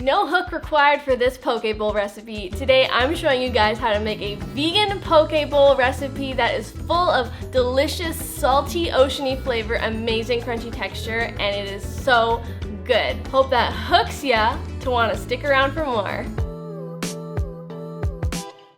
No hook required for this poke bowl recipe. Today I'm showing you guys how to make a vegan poke bowl recipe that is full of delicious, salty, oceany flavor, amazing crunchy texture, and it is so good. Hope that hooks ya to want to stick around for more.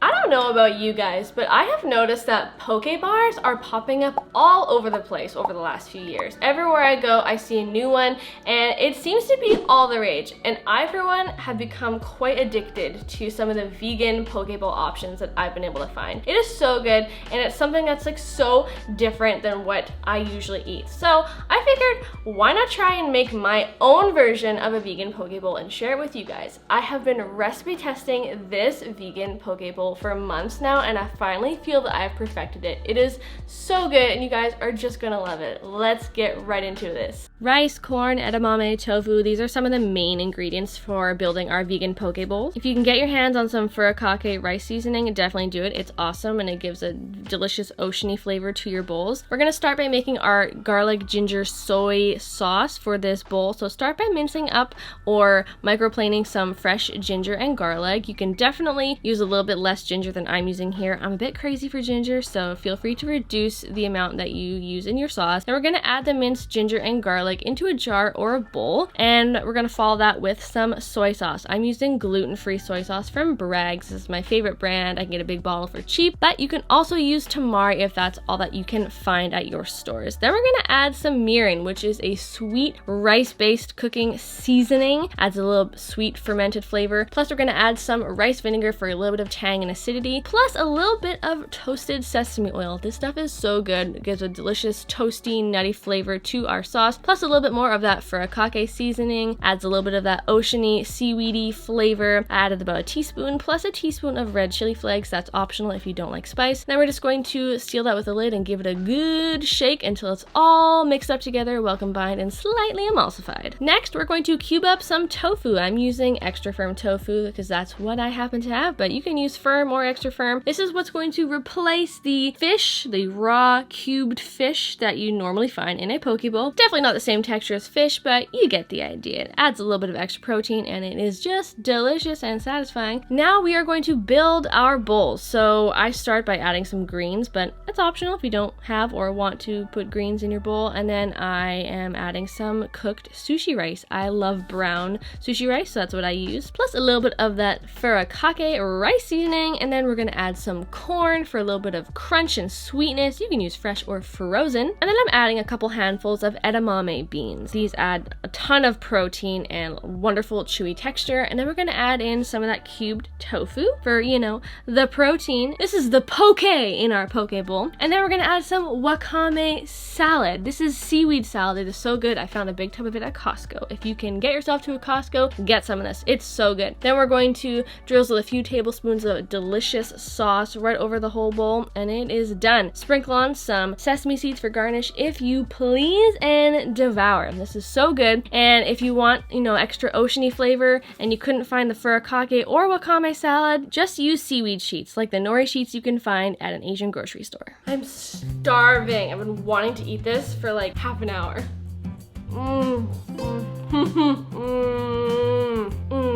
I don't know about you guys, but I have noticed that poke bars are popping up all over the place over the last few years. Everywhere I go, I see a new one, and it seems to be all the rage. And I, for one, have become quite addicted to some of the vegan poke bowl options that I've been able to find. It is so good, and it's something that's like so different than what I usually eat. So I figured, why not try and make my own version of a vegan poke bowl and share it with you guys. I have been recipe testing this vegan poke bowl for months now, and I finally feel that I've perfected it. It is so good, and you guys are just gonna love it. Let's get right into this. Rice, corn, edamame, tofu, these are some of the main ingredients for building our vegan poke bowl. If you can get your hands on some furikake rice seasoning, definitely do it. It's awesome, and it gives a delicious oceany flavor to your bowls. We're gonna start by making our garlic ginger soy sauce for this bowl. So start by mincing up or microplaning some fresh ginger and garlic. You can definitely use a little bit less ginger than I'm using here. I'm a bit crazy for ginger, so feel free to reduce the amount that you use in your sauce. Then we're gonna add the minced ginger and garlic into a jar or a bowl, and we're gonna follow that with some soy sauce. I'm using gluten-free soy sauce from Bragg's. This is my favorite brand. I can get a big bottle for cheap, but you can also use tamari if that's all that you can find at your stores. Then we're gonna add some mirin, which is a sweet rice-based cooking seasoning. Adds a little sweet fermented flavor. Plus we're gonna add some rice vinegar for a little bit of tang and acidity, plus a little bit of toasted sesame oil. This stuff is so good. It gives a delicious toasty, nutty flavor to our sauce, plus a little bit more of that furikake seasoning. Adds a little bit of that oceany, seaweedy flavor. I added about a teaspoon, plus a teaspoon of red chili flakes. That's optional if you don't like spice. Then we're just going to seal that with a lid and give it a good shake until it's all mixed up together, well combined, and slightly emulsified. Next, we're going to cube up some tofu. I'm using extra firm tofu because that's what I happen to have, but you can use firm or extra firm. This is what's going to replace the fish, the raw cubed fish that you normally find in a poke bowl. Definitely not the same texture as fish, but you get the idea. It adds a little bit of extra protein, and it is just delicious and satisfying. Now we are going to build our bowls. So I start by adding some greens, but it's optional if you don't have or want to put greens in your bowl. And then I am adding some cooked sushi rice. I love brown sushi rice, so that's what I use. Plus a little bit of that furikake rice seasoning, and then we're gonna add some corn for a little bit of crunch and sweetness. You can use fresh or frozen. And then I'm adding a couple handfuls of edamame beans. These add a ton of protein and wonderful chewy texture. And then we're gonna add in some of that cubed tofu for, you know, the protein. This is the poke in our poke bowl. And then we're gonna add some wakame salad. This is seaweed salad. It is so good. I found a big tub of it at Costco. If you can get yourself to a Costco, get some of this. It's so good. Then we're going to drizzle a few tablespoons of delicious sauce right over the whole bowl, and it is done. Sprinkle on some sesame seeds for garnish if you please, and devour. This is so good. And if you want, you know, extra oceany flavor and you couldn't find the furikake or wakame salad, just use seaweed sheets like the nori sheets you can find at an Asian grocery store. I'm starving. I've been wanting to eat this for like half an hour.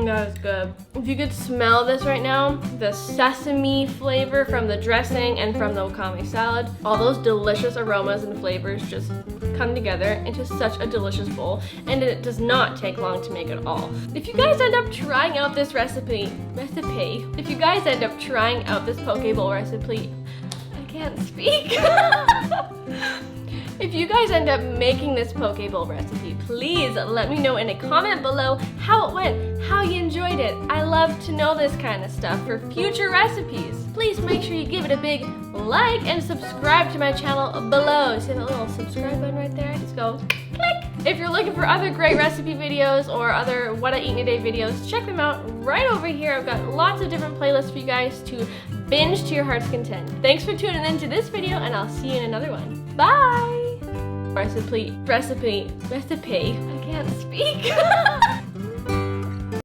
That is good. If you could smell this right now, the sesame flavor from the dressing and from the wakame salad, all those delicious aromas and flavors just come together into such a delicious bowl, and it does not take long to make at all. If you guys end up trying out this if you guys end up trying out this poke bowl recipe, I can't speak. If you guys end up making this poke bowl recipe, please let me know in a comment below how it went, how you enjoyed it. I love to know this kind of stuff for future recipes. Please make sure you give it a big like and subscribe to my channel below. See that little subscribe button right there? Just go click. If you're looking for other great recipe videos or other what I eat in a day videos, check them out right over here. I've got lots of different playlists for you guys to binge to your heart's content. Thanks for tuning in to this video, and I'll see you in another one. Bye! Recipe. I can't speak.